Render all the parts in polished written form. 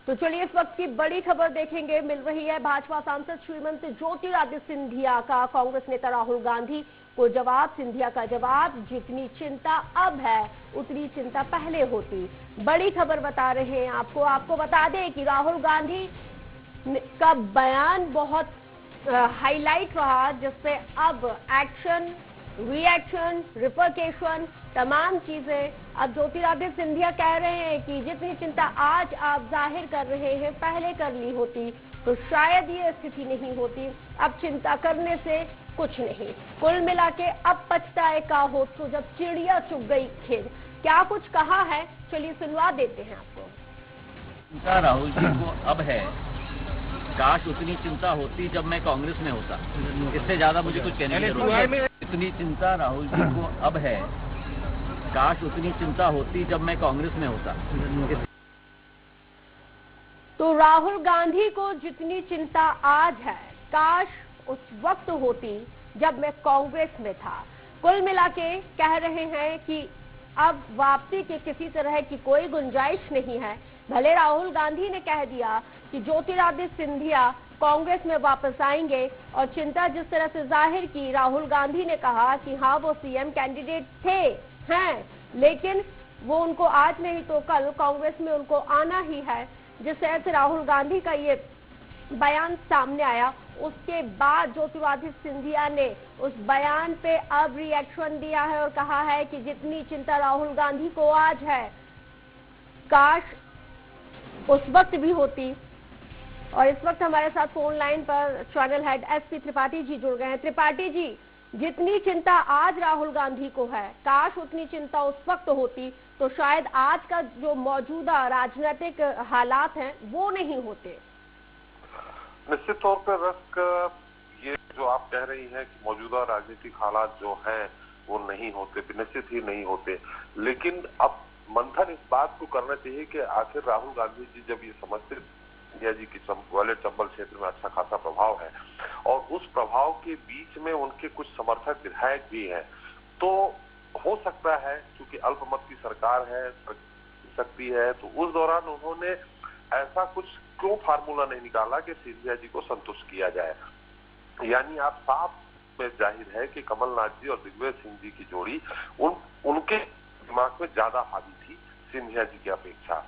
तो चलिए इस वक्त की बड़ी खबर देखेंगे। मिल रही है भाजपा सांसद श्रीमती ज्योतिरादित्य सिंधिया का कांग्रेस नेता राहुल गांधी को जवाब। सिंधिया का जवाब, जितनी चिंता अब है उतनी चिंता पहले होती। बड़ी खबर बता रहे हैं आपको बता दें कि राहुल गांधी का बयान बहुत हाईलाइट रहा, जिससे अब एक्शन, रिएक्शन, रिपरकेशन, तमाम चीजें अब ज्योतिरादित्य सिंधिया कह रहे हैं कि जितनी चिंता आज आप जाहिर कर रहे हैं पहले कर ली होती तो शायद ये स्थिति नहीं होती। अब चिंता करने से कुछ नहीं, कुल मिला के अब पछताए का हो तो जब चिड़िया चुग गई खेत। क्या कुछ कहा है, चलिए सुनवा देते हैं आपको। चिंता राहुल जी को अब है, काश उतनी चिंता होती जब मैं कांग्रेस में होता। इससे ज्यादा मुझे कुछ कहने की जरूरत नहीं। इतनी चिंता राहुल जी को अब है, काश उतनी चिंता होती जब मैं कांग्रेस में होता। तो राहुल गांधी को जितनी चिंता आज है, काश उस वक्त होती जब मैं कांग्रेस में था। कुल मिला के कह रहे हैं कि अब वापसी की किसी तरह की कोई गुंजाइश नहीं है। भले राहुल गांधी ने कह दिया कि ज्योतिरादित्य सिंधिया कांग्रेस में वापस आएंगे, और चिंता जिस तरह से जाहिर की, राहुल गांधी ने कहा कि हाँ वो सीएम कैंडिडेट हैं, लेकिन वो उनको आज नहीं तो कल कांग्रेस में उनको आना ही है। जिस तरह से राहुल गांधी का ये बयान सामने आया, उसके बाद ज्योतिरादित्य सिंधिया ने उस बयान पे अब रिएक्शन दिया है और कहा है कि जितनी चिंता राहुल गांधी को आज है, काश उस वक्त भी होती। और इस वक्त हमारे साथ फोन लाइन पर channel head SP Tripathi ji जुड़ गए हैं। त्रिपाठी जी, जितनी चिंता आज राहुल गांधी को है, काश उतनी चिंता उस वक्त होती तो शायद आज का जो मौजूदा राजनीतिक हालात हैं वो नहीं होते। निश्चित तौर पर रस्क, ये जो आप कह रही हैं कि मौजूदा राजनीतिक हालात जो हैं वो नहीं होते, निश्चित ही नहीं होते। लेकिन अब मंथन इस बात को करना चाहिए कि आखिर राहुल गांधी जी जब ये समझते सिंधिया जी की ग्वालियर चंबल क्षेत्र में अच्छा खासा प्रभाव है और उस प्रभाव के बीच में उनके कुछ समर्थक विधायक भी हैं, तो हो सकता है क्योंकि अल्पमत की सरकार है, सकती है, तो उस दौरान उन्होंने ऐसा कुछ क्यों फार्मूला नहीं निकाला कि सिंधिया जी को संतुष्ट किया जाए। यानी आप साफ में जाहिर है कि कमलनाथ जी और दिग्विजय सिंह जी की जोड़ी उनके दिमाग में ज्यादा हावी थी सिंधिया जी की अपेक्षा।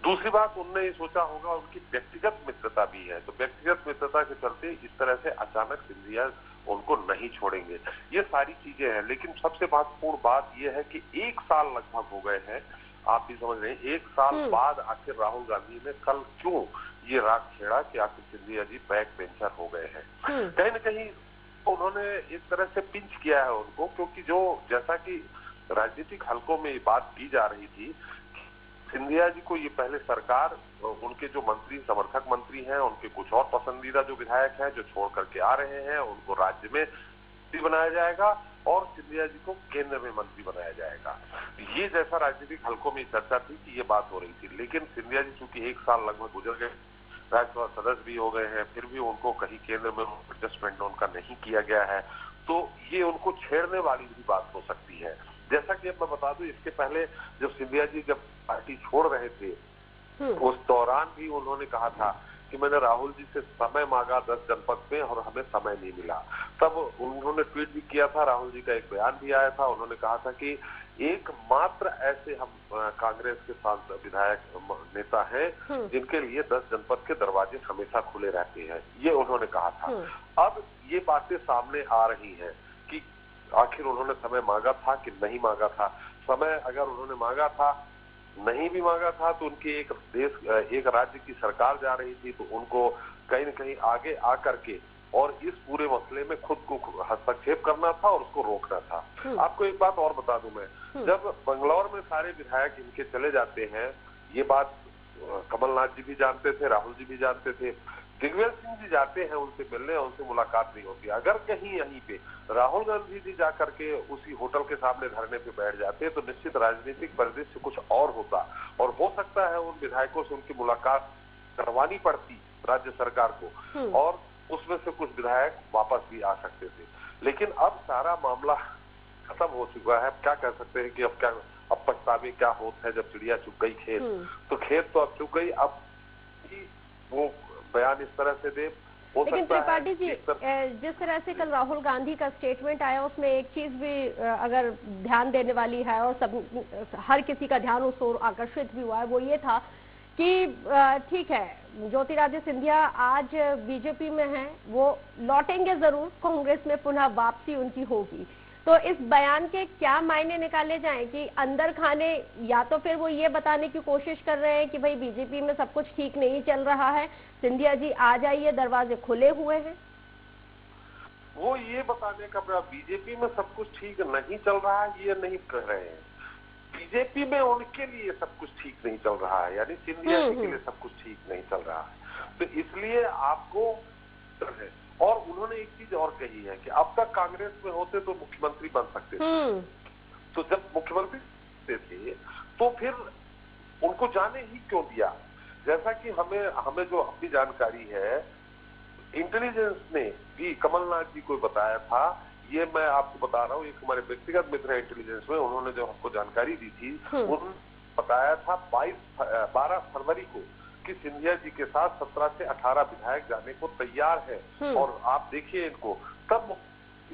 दूसरी बात, उनने ये सोचा होगा उनकी व्यक्तिगत मित्रता भी है, तो व्यक्तिगत मित्रता के चलते इस तरह से अचानक सिंधिया उनको नहीं छोड़ेंगे। ये सारी चीजें हैं, लेकिन सबसे महत्वपूर्ण बात यह है कि 1 साल लगभग हो गए हैं, आप भी समझ रहे हैं, 1 साल बाद आखिर राहुल गांधी ने कल क्यों ये राग छेड़ा कि आखिर सिंधिया जी बैक बेंचर हो गए हैं। कहीं न कहीं उन्होंने एक तरह से पिंच किया है उनको, क्योंकि जो जैसा कि राजनीतिक हलकों में ये बात की जा रही थी, सिंधिया जी को ये पहले सरकार, उनके जो मंत्री, समर्थक मंत्री हैं, उनके कुछ और पसंदीदा जो विधायक हैं जो छोड़ करके आ रहे हैं, उनको राज्य में मंत्री बनाया जाएगा और सिंधिया जी को केंद्र में मंत्री बनाया जाएगा। ये जैसा राजनीतिक हलकों में चर्चा थी कि ये बात हो रही थी। लेकिन सिंधिया जी चूंकि 1 साल लगभग गुजर गए, राज्यसभा सदस्य भी हो गए हैं, फिर भी उनको कहीं केंद्र में एडजस्टमेंट उनका नहीं किया गया है, तो ये उनको छेड़ने वाली भी बात हो सकती है। जैसा कि अब मैं बता दूं, इसके पहले जब सिंधिया जी जब पार्टी छोड़ रहे थे, उस दौरान भी उन्होंने कहा था कि मैंने राहुल जी से समय मांगा 10 जनपद में और हमें समय नहीं मिला। तब उन्होंने ट्वीट भी किया था, राहुल जी का एक बयान भी आया था, उन्होंने कहा था कि एकमात्र ऐसे हम कांग्रेस के सांसद, विधायक, नेता हैं जिनके लिए 10 जनपद के दरवाजे हमेशा खुले रहते हैं, ये उन्होंने कहा था। अब ये बातें सामने आ रही हैं कि आखिर उन्होंने समय मांगा था कि नहीं मांगा था। समय अगर उन्होंने मांगा था, नहीं भी मांगा था, तो उनकी एक राज्य की सरकार जा रही थी, तो उनको कहीं न कहीं आगे आकर के और इस पूरे मसले में खुद को हस्तक्षेप करना था और उसको रोकना था। आपको एक बात और बता दूं मैं, जब बंगलौर में सारे विधायक इनके चले जाते हैं, ये बात कमलनाथ जी भी जानते थे, राहुल जी भी जानते थे, दिग्विजय सिंह जी जाते हैं उनसे मिलने, उनसे मुलाकात नहीं होती। अगर कहीं यहीं पे राहुल गांधी जी जाकर के उसी होटल के सामने धरने पे बैठ जाते तो निश्चित राजनीतिक परिदृश्य कुछ और होता, और हो सकता है उन विधायकों से उनकी मुलाकात करवानी पड़ती राज्य सरकार को, और उसमें से कुछ विधायक वापस भी आ सकते थे। लेकिन अब सारा मामला खत्म हो चुका है। क्या कह सकते हैं कि अब पछतावे क्या होता है जब चिड़िया चुग गई खेत, तो खेत तो अब चुग गई। अब कि वो बयान इस तरह से दे। लेकिन त्रिपाठी जी, जिस तरह से कल राहुल गांधी का स्टेटमेंट आया उसमें एक चीज भी अगर ध्यान देने वाली है और सब हर किसी का ध्यान उस ओर आकर्षित भी हुआ है, वो ये था कि ठीक है ज्योतिरादित्य सिंधिया आज बीजेपी में हैं, वो लौटेंगे जरूर, कांग्रेस में पुनः वापसी उनकी होगी। तो इस बयान के क्या मायने निकाले जाएं कि अंदर खाने, या तो फिर वो ये बताने की कोशिश कर रहे हैं कि भाई बीजेपी में सब कुछ ठीक नहीं चल रहा है, सिंधिया जी आ जाइए, दरवाजे खुले हुए हैं। वो ये बताने का बीजेपी में सब कुछ ठीक नहीं चल रहा है ये नहीं कह रहे हैं, बीजेपी में उनके लिए सब कुछ ठीक नहीं चल रहा है, यानी सिंधिया जी के लिए सब कुछ ठीक नहीं चल रहा है। तो इसलिए आपको है। और उन्होंने एक चीज और कही है कि अब तक कांग्रेस में होते तो मुख्यमंत्री बन सकते थे, तो जब मुख्यमंत्री थे तो फिर उनको जाने ही क्यों दिया। जैसा कि हमें जो अपनी जानकारी है, इंटेलिजेंस ने भी कमलनाथ जी को बताया था, ये मैं आपको बता रहा हूँ, एक हमारे व्यक्तिगत मित्र है इंटेलिजेंस में, उन्होंने जो हमको जानकारी दी थी, उन्होंने बताया था 12 फरवरी को कि सिंधिया जी के साथ 17 से 18 विधायक जाने को तैयार है। और आप देखिए इनको, तब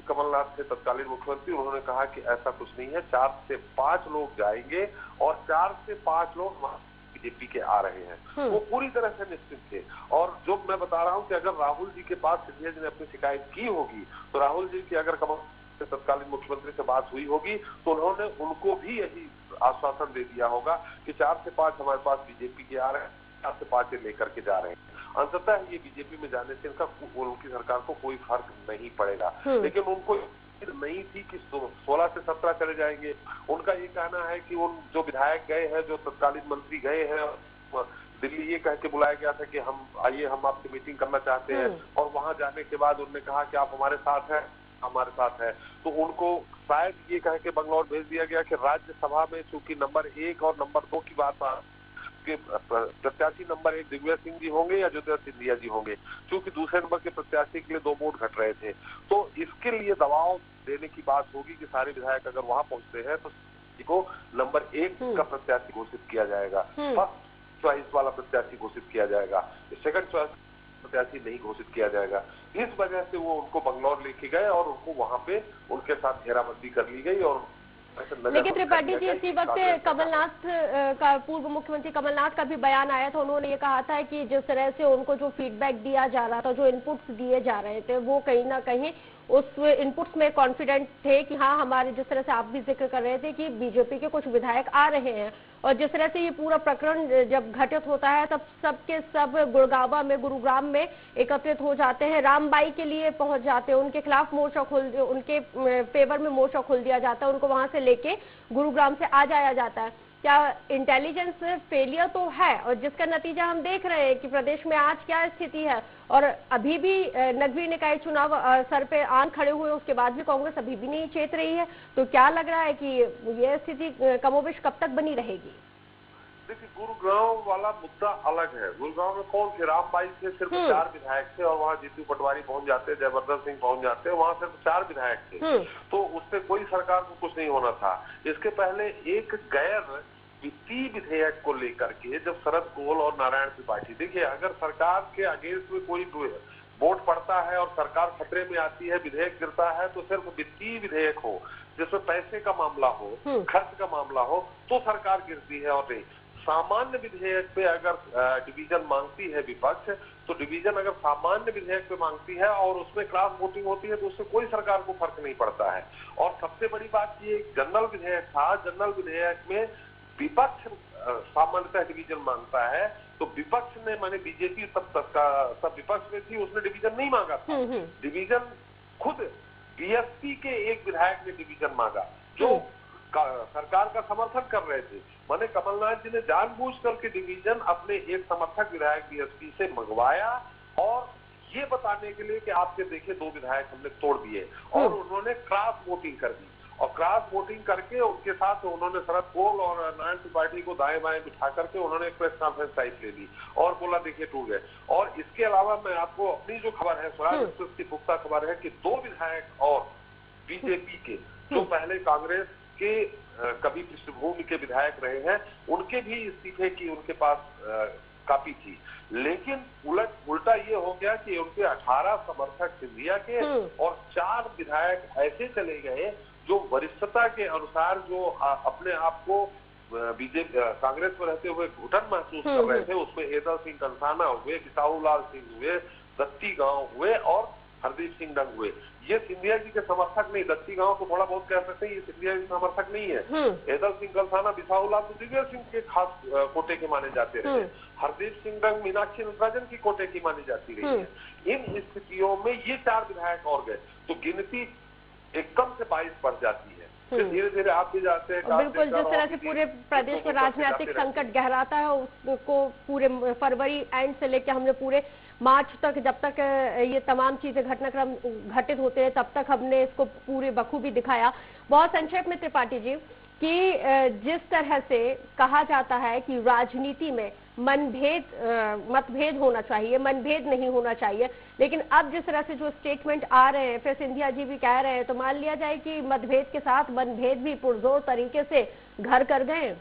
कमलनाथ थे तत्कालीन मुख्यमंत्री, उन्होंने कहा कि ऐसा कुछ नहीं है, 4 से 5 लोग जाएंगे और 4 से 5 लोग बीजेपी के आ रहे हैं। वो पूरी तरह से निश्चित थे। और जो मैं बता रहा हूं कि अगर राहुल जी के पास सिंधिया जी ने अपनी शिकायत की होगी, तो राहुल जी की अगर कमल तत्कालीन मुख्यमंत्री से बात हुई होगी तो उन्होंने उनको भी यही आश्वासन दे दिया होगा कि 4 से 5 हमारे पास बीजेपी के आ रहे हैं, 4 से 5 लेकर के जा रहे हैं। अंततः ये बीजेपी में जाने से उनकी सरकार को कोई फर्क नहीं पड़ेगा, लेकिन उनको नहीं थी कि 16 से 17 चले जाएंगे। उनका ये कहना है कि उन जो विधायक गए हैं, जो तत्कालीन मंत्री गए हैं दिल्ली, ये कह के बुलाया गया था कि हम आइए, हम आपसे मीटिंग करना चाहते हैं, और वहां जाने के बाद उन्होंने कहा कि आप हमारे साथ हैं, हमारे साथ है, तो उनको शायद ये कह के बंगलौर भेज दिया गया कि राज्यसभा में चूंकि नंबर 1 और नंबर 2 की बात के प्रत्याशी नंबर 1 दिग्विजय सिंह जी होंगे या ज्योतिरादित्य सिंधिया जी होंगे, क्योंकि दूसरे नंबर के प्रत्याशी के लिए 2 वोट घट रहे थे। तो इसके लिए दबाव देने की बात होगी कि सारे विधायक अगर वहां पहुंचते हैं तो को नंबर 1 का प्रत्याशी घोषित किया जाएगा, फर्स्ट चॉइस वाला प्रत्याशी घोषित किया जाएगा, सेकंड चॉइस प्रत्याशी नहीं घोषित किया जाएगा। इस वजह से वो उनको बंगलौर लेके गए और उनको वहां पे उनके साथ घेराबंदी कर ली गई। और लेकिन त्रिपाठी जी, इसी वक्त कमलनाथ का, पूर्व मुख्यमंत्री कमलनाथ का भी बयान आया था, उन्होंने ये कहा था कि जिस तरह से उनको जो फीडबैक दिया जा रहा था, जो इनपुट्स दिए जा रहे थे, वो कहीं ना कहीं उस इनपुट्स में कॉन्फिडेंट थे कि हाँ, हमारे, जिस तरह से आप भी जिक्र कर रहे थे कि बीजेपी के कुछ विधायक आ रहे हैं, और जिस तरह से ये पूरा प्रकरण जब घटित होता है तब सबके सब गुड़गावा में, गुरुग्राम में एकत्रित हो जाते हैं, रामबाई के लिए पहुंच जाते हैं, उनके खिलाफ मोर्चा उनके फेवर में मोर्चा खोल दिया जाता है, उनको वहां से लेके गुरुग्राम से आ जाया जाता है। क्या इंटेलिजेंस फेलियर तो है, और जिसका नतीजा हम देख रहे हैं कि प्रदेश में आज क्या स्थिति है, और अभी भी नगरीय निकाय चुनाव सर पे आन खड़े हुए, उसके बाद भी कांग्रेस अभी भी नहीं चेत रही है। तो क्या लग रहा है कि ये स्थिति कमोबेश कब तक बनी रहेगी? देखिए, गुरुग्राम वाला मुद्दा अलग है। गुरुग्राम में कौन थे? रामबाई थे, सिर्फ 4 विधायक थे, और वहाँ जीतू पटवारी पहुंच जाते, जयवर्धन सिंह पहुंच जाते, वहाँ सिर्फ 4 विधायक थे, तो उससे कोई सरकार को कुछ नहीं होना था। इसके पहले एक गैर वित्तीय विधेयक को लेकर के जब शरद कोल और नारायण त्रिपाठी, देखिए अगर सरकार के अगेंस्ट में कोई वोट पड़ता है और सरकार खतरे में आती है, विधेयक गिरता है, तो सिर्फ वित्तीय विधेयक हो, जिसमें पैसे का मामला हो, खर्च का मामला हो, तो सरकार गिरती है। और नहीं, सामान्य विधेयक पे अगर डिवीजन मांगती है विपक्ष, तो डिवीजन अगर सामान्य विधेयक पे मांगती है और उसमें क्रॉस वोटिंग होती है, तो उससे कोई सरकार को फर्क नहीं पड़ता है। और सबसे बड़ी बात ये, जनरल विधेयक था, जनरल विधेयक में विपक्ष सामान्यतः डिवीजन मांगता है, तो विपक्ष ने, माने बीजेपी तब विपक्ष में थी, उसने डिवीजन नहीं मांगा था। डिवीजन खुद बीएसपी के एक विधायक ने डिवीजन मांगा, जो सरकार का समर्थन कर रहे थे। माने कमलनाथ जी ने जानबूझ करके डिवीजन अपने एक समर्थक विधायक बीएसपी से मंगवाया, और ये बताने के लिए कि आपके देखिए 2 विधायक हमने तोड़ दिए, और उन्होंने क्रॉस वोटिंग कर दी। और क्रॉस वोटिंग करके उनके साथ उन्होंने शरद कोल और नारायण त्रिपाठी को दाएं बाएं बिठा करके उन्होंने एक प्रेस कॉन्फ्रेंस टाइप ले ली और बोला देखिए टूट गए। और इसके अलावा मैं आपको अपनी जो खबर है, स्वराज एक्सप्रेस की पुख्ता खबर है कि 2 विधायक और बीजेपी के, जो पहले कांग्रेस के कभी पृष्ठभूमि के विधायक रहे हैं, उनके भी इस्तीफे की उनके पास काफी थी। लेकिन उल्टा ये हो गया कि उनके 18 समर्थक सिंधिया के और 4 विधायक ऐसे चले गए जो वरिष्ठता के अनुसार जो अपने आप को बीजेपी कांग्रेस में रहते हुए घुटन महसूस कर रहे थे। उसमें एदल सिंह कंसाना हुए, बिसाहू लाल सिंह हुए, दत्ती गांव हुए और हरदीप सिंह डंग हुए। ये सिंधिया जी के समर्थक नहीं, दत्ती गांव को थोड़ा बहुत कह सकते हैं, ये सिंधिया जी समर्थक नहीं है। एदल सिंह कंसाना, बिसाहू लाल तो दिव्या सिंह के खास कोटे के माने जाते रहे। हरदीप सिंह डंग मीनाक्षी नटराजन की कोटे की मानी जाती रही है। इन स्थितियों में ये 4 विधायक और गए तो गिनती एकदम से 22 बढ़ जाती है। धीरे धीरे आप भी जाते हैं। बिल्कुल, जिस तरह से पूरे प्रदेश में राजनीतिक संकट गहराता है, उसको पूरे फरवरी एंड से लेकर हमने पूरे मार्च तक, जब तक ये तमाम चीजें घटनाक्रम घटित होते हैं, तब तक हमने इसको पूरे बखूबी दिखाया। बहुत संक्षेप में त्रिपाठी जी, कि जिस तरह से कहा जाता है कि राजनीति में मतभेद होना चाहिए, मनभेद नहीं होना चाहिए, लेकिन अब जिस तरह से जो स्टेटमेंट आ रहे हैं, फिर सिंधिया जी भी कह रहे हैं, तो मान लिया जाए कि मतभेद के साथ मनभेद भी पुरजोर तरीके से घर कर गए।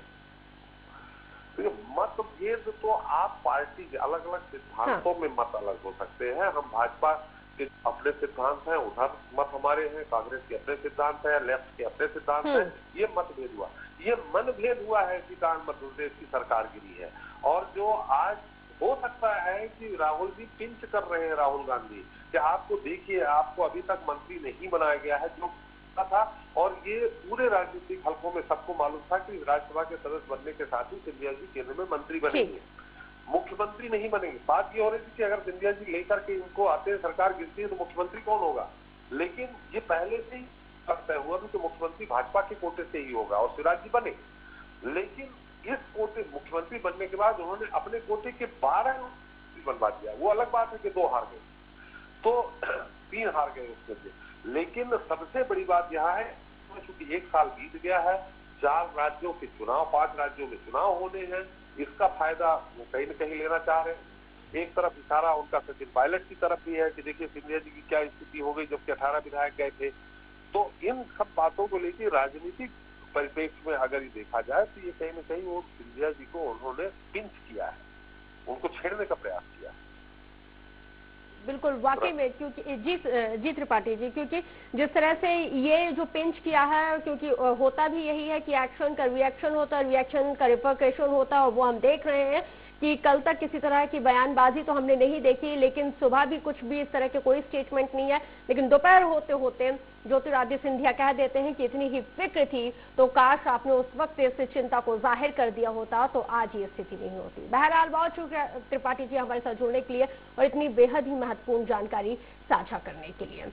मतभेद तो आप पार्टी के अलग अलग सिद्धांतों में मत अलग हो सकते हैं। हम भाजपा के अपने सिद्धांत हैं, उधर मत हमारे हैं, कांग्रेस के अपने सिद्धांत है, लेफ्ट के अपने सिद्धांत हैं। ये मतभेद हुआ, ये मनभेद हुआ है कि मध्य प्रदेश की सरकार गिरी है। और जो आज हो सकता है कि राहुल जी पिंच कर रहे हैं राहुल गांधी कि आपको देखिए, आपको अभी तक मंत्री नहीं बनाया गया है जो था, और ये पूरे राजनीतिक हलकों में सबको मालूम था कि राज्यसभा के सदस्य बनने के साथ ही सिंधिया जी केंद्र में मंत्री बनेंगे, मुख्यमंत्री नहीं बनेंगे। बात ये हो रही थी कि अगर सिंधिया जी लेकर के इनको आते हैं, सरकार गिरती है, तो मुख्यमंत्री कौन होगा। लेकिन ये पहले से ही तय हुआ कि मुख्यमंत्री भाजपा के कोटे से ही होगा और शिवराज जी बने। लेकिन इस कोटे मुख्यमंत्री बनने के बाद उन्होंने अपने कोटे के 12 बनवा दिया। वो अलग बात है कि 2 हार गए, तो 3 हार गए उसमें से। लेकिन सबसे बड़ी बात यह है क्योंकि 1 साल बीत गया है, 4 राज्यों के चुनाव, 5 राज्यों में चुनाव होने हैं, इसका फायदा वो कहीं न कहीं लेना चाह रहे हैं। एक तरफ इशारा उनका सचिन पायलट की तरफ भी है कि देखिए सिंधिया जी की क्या स्थिति हो गई, जबकि 18 विधायक गए थे। तो इन सब बातों को लेकर राजनीतिक परिप्रेक्ष्य में अगर ये देखा जाए तो ये कहीं न कहीं वो सिंधिया जी को उन्होंने पिंच किया है, उनको छेड़ने का प्रयास किया है। बिल्कुल, वाकई में, क्योंकि जी त्रिपाठी जी, क्योंकि जिस तरह से ये जो पिंच किया है, क्योंकि होता भी यही है कि एक्शन का रिएक्शन होता है, रिएक्शन का रिपरकशन होता है, और वो हम देख रहे हैं कि कल तक किसी तरह की बयानबाजी तो हमने नहीं देखी, लेकिन सुबह भी कुछ भी इस तरह के कोई स्टेटमेंट नहीं है। लेकिन दोपहर होते होते ज्योतिरादित्य सिंधिया कह देते हैं कि इतनी ही फिक्र थी तो काश आपने उस वक्त इस चिंता को जाहिर कर दिया होता तो आज ये स्थिति नहीं होती। बहरहाल, बहुत शुक्रिया त्रिपाठी जी हमारे साथ जुड़ने के लिए और इतनी बेहद ही महत्वपूर्ण जानकारी साझा करने के लिए।